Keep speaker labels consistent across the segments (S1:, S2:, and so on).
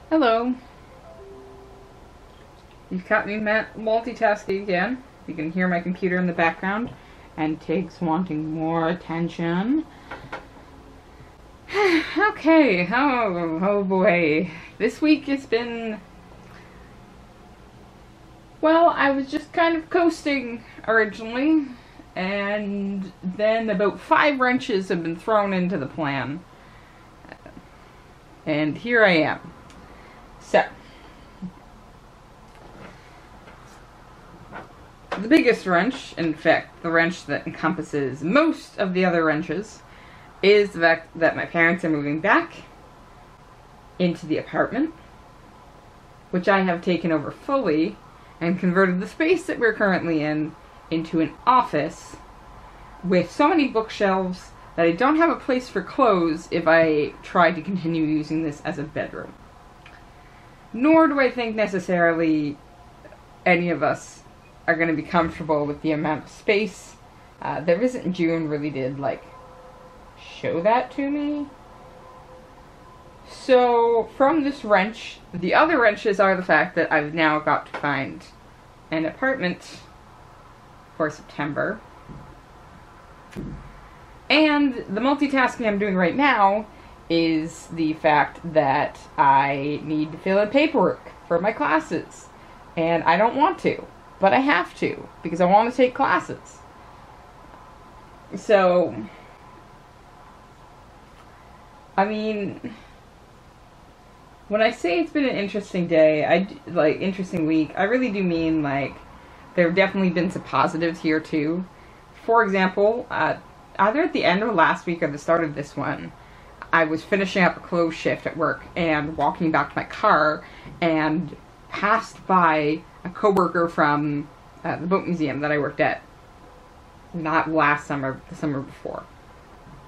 S1: Hello. You've caught me multitasking again. You can hear my computer in the background and Tig's wanting more attention. Okay, oh boy. This week has been... Well, I was just kind of coasting originally, and then about 5 wrenches have been thrown into the plan. And here I am. So, the biggest wrench, in fact, the wrench that encompasses most of the other wrenches, is the fact that my parents are moving back into the apartment, which I have taken over fully and converted the space that we're currently in into an office with so many bookshelves that I don't have a place for clothes if I try to continue using this as a bedroom. Nor do I think necessarily any of us are going to be comfortable with the amount of space. The visit in June really did, show that to me. So, from this wrench, the other wrenches are the fact that I've now got to find an apartment for September. And the multitasking I'm doing right now is the fact that I need to fill in paperwork for my classes. And I don't want to, but I have to, because I want to take classes. So, I mean, when I say it's been an interesting day, interesting week, I really do mean, there have definitely been some positives here, too. For example, either at the end of last week or the start of this one, I was finishing up a close shift at work and walking back to my car and passed by a coworker from the boat museum that I worked at. Not last summer, the summer before.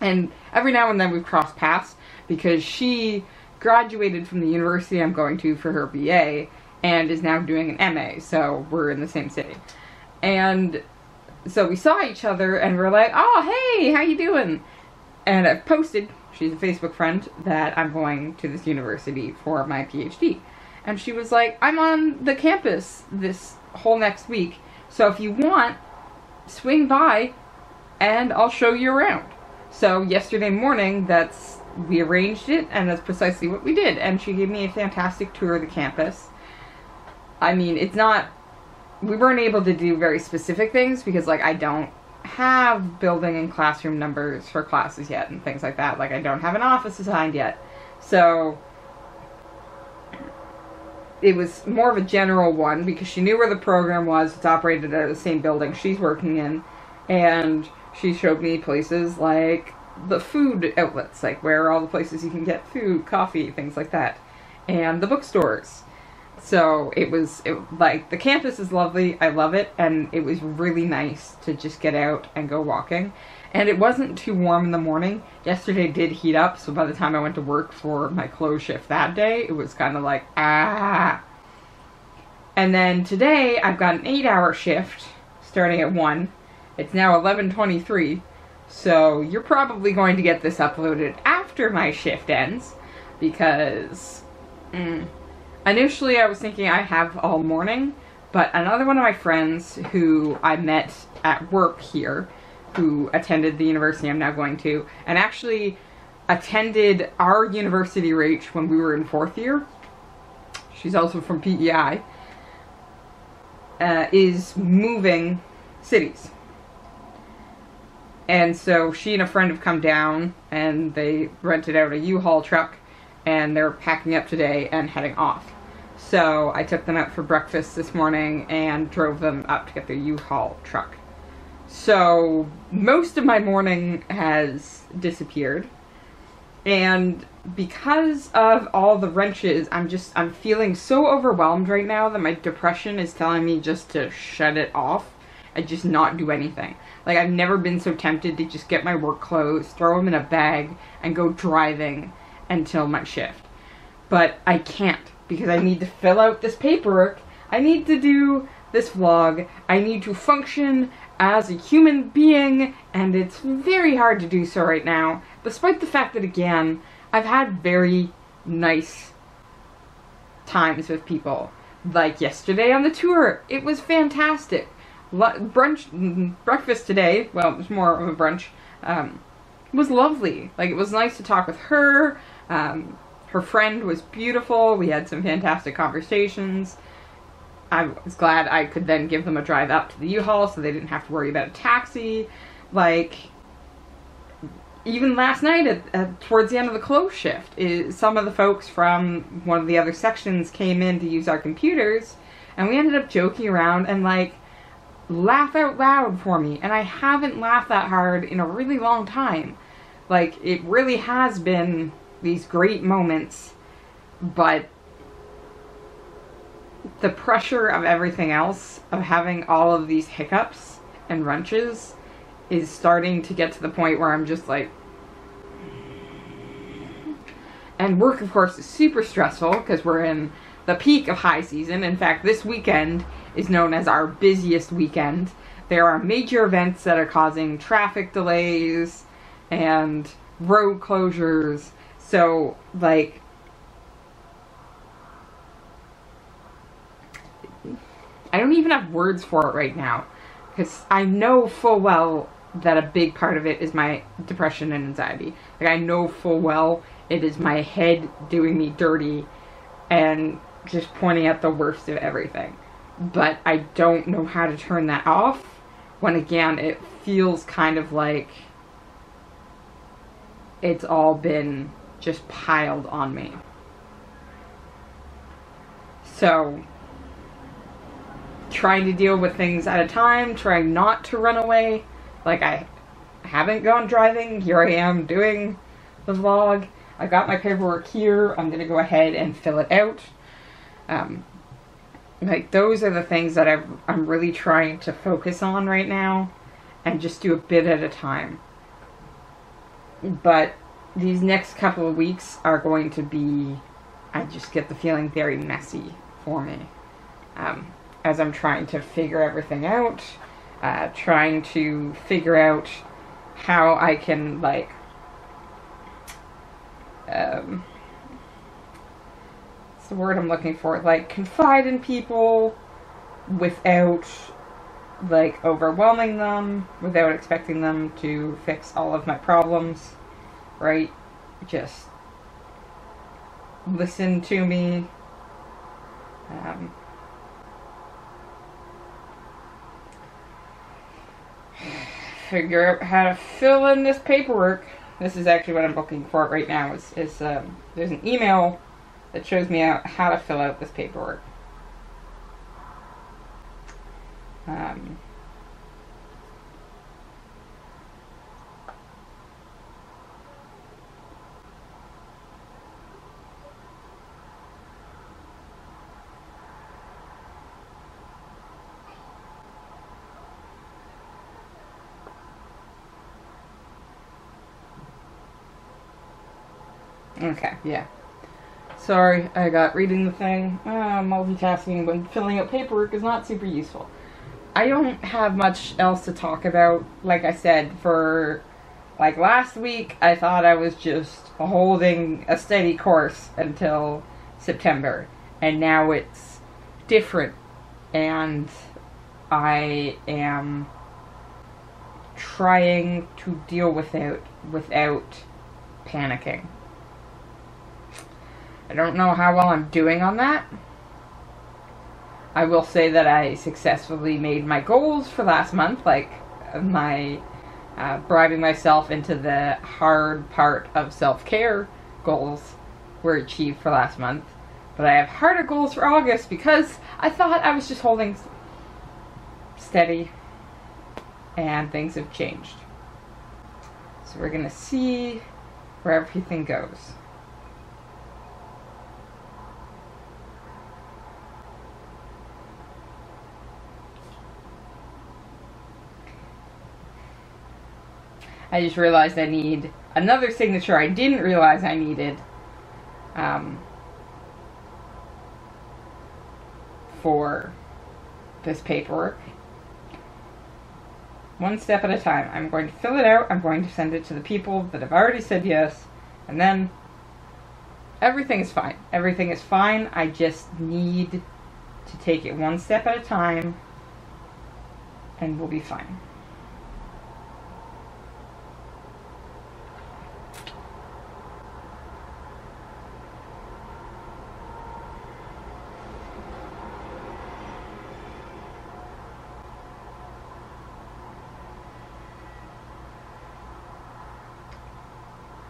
S1: And every now and then we've crossed paths because she graduated from the university I'm going to for her BA and is now doing an MA, so we're in the same city. And so we saw each other and we're like, oh, hey, how you doing? And I've posted, she's a Facebook friend, that I'm going to this university for my PhD. And she was like, I'm on the campus this whole next week, so if you want, swing by and I'll show you around. So yesterday morning, we arranged it, and that's precisely what we did. And she gave me a fantastic tour of the campus. I mean, we weren't able to do very specific things because, I don't have building and classroom numbers for classes yet and things like that. I don't have an office assigned yet. So, it was more of a general one because she knew where the program was. It's operated out of the same building she's working in. And she showed me places like the food outlets, where all the places you can get food, coffee, things like that. And the bookstores. So the campus is lovely, I love it, and it was really nice to just get out and go walking. And it wasn't too warm in the morning. Yesterday did heat up, so by the time I went to work for my close shift that day, it was kind of And then today, I've got an 8-hour shift, starting at 1. It's now 11:23, so you're probably going to get this uploaded after my shift ends, because... Initially, I was thinking I have all morning, but another one of my friends who I met at work here, who attended the university I'm now going to, and actually attended our university reach when we were in 4th year, she's also from PEI, is moving cities. And so she and a friend have come down, and they rented out a U-Haul truck, and they're packing up today and heading off. So I took them out for breakfast this morning and drove them up to get their U-Haul truck. So most of my morning has disappeared. And because of all the wrenches, I'm feeling so overwhelmed right now that my depression is telling me just to shut it off and just not do anything. I've never been so tempted to just get my work clothes, throw them in a bag, and go driving until my shift. But I can't, because I need to fill out this paperwork, I need to do this vlog, I need to function as a human being, and it's very hard to do so right now, despite the fact that, again, I've had very nice times with people. Like yesterday on the tour, it was fantastic. Breakfast today, well, it was more of a brunch, was lovely. Like, it was nice to talk with her. Her friend was beautiful. We had some fantastic conversations. I was glad I could then give them a drive up to the U-Haul so they didn't have to worry about a taxi. Like, even last night, towards the end of the close shift, some of the folks from one of the other sections came in to use our computers, and we ended up joking around and, like, laugh out loud for me. And I haven't laughed that hard in a really long time. Like, it really has been these great moments, but the pressure of everything else, of having all of these hiccups and wrenches, is starting to get to the point where I'm just like... And work, of course, is super stressful because we're in the peak of high season. In fact, this weekend is known as our busiest weekend. There are major events that are causing traffic delays and road closures. So, like, I don't even have words for it right now, because I know full well that a big part of it is my depression and anxiety. Like, I know full well it is my head doing me dirty and just pointing at the worst of everything. But I don't know how to turn that off when, again, it feels kind of like it's all been just piled on me. So, trying to deal with things at a time, trying not to run away. Like, I haven't gone driving. Here I am doing the vlog. I got my paperwork here. I'm going to go ahead and fill it out. Like, those are the things that I'm really trying to focus on right now and just do a bit at a time. But these next couple of weeks are going to be, I just get the feeling, very messy for me. As I'm trying to figure everything out, trying to figure out how I can, like, what's the word I'm looking for? Like, confide in people without, like, overwhelming them, without expecting them to fix all of my problems, right? Just listen to me. Figure out how to fill in this paperwork. This is actually what I'm looking for right now. There's an email that shows me how to fill out this paperwork. Okay, yeah. Sorry, I got reading the thing. Multitasking when filling out paperwork is not super useful. I don't have much else to talk about. Like I said, for like last week, I thought I was just holding a steady course until September. And now it's different. And I am trying to deal with it without panicking. I don't know how well I'm doing on that. I will say that I successfully made my goals for last month, like my bribing myself into the hard part of self-care goals were achieved for last month. But I have harder goals for August because I thought I was just holding steady and things have changed. So we're going to see where everything goes. I just realized I need another signature I didn't realize I needed for this paperwork. One step at a time. I'm going to fill it out. I'm going to send it to the people that have already said yes. And then everything is fine. Everything is fine. I just need to take it one step at a time, and we'll be fine.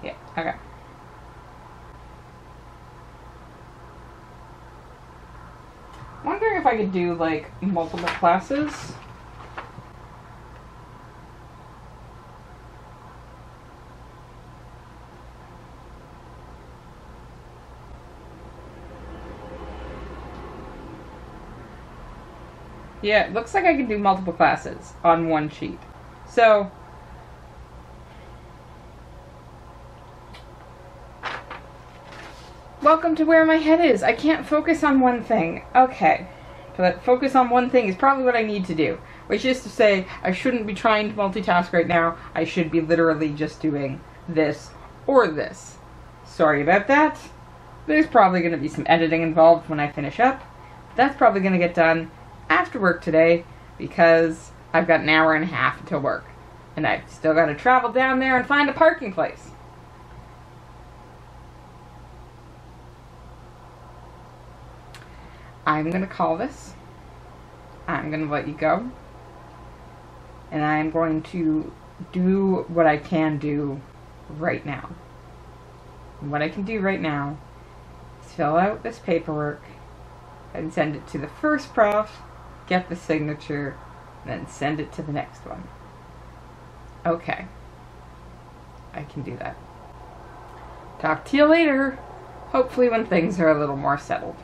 S1: Yeah, okay. Wondering if I could do like multiple classes. Yeah, it looks like I can do multiple classes on one sheet. So, welcome to where my head is. I can't focus on one thing. Okay. But focus on one thing is probably what I need to do. Which is to say, I shouldn't be trying to multitask right now. I should be literally just doing this or this. Sorry about that. There's probably going to be some editing involved when I finish up. That's probably going to get done after work today because I've got an hour and a half until work. And I've still got to travel down there and find a parking place. I'm going to call this. I'm going to let you go. And I'm going to do what I can do right now. And what I can do right now is fill out this paperwork and send it to the first prof, get the signature, and then send it to the next one. Okay. I can do that. Talk to you later. Hopefully when things are a little more settled.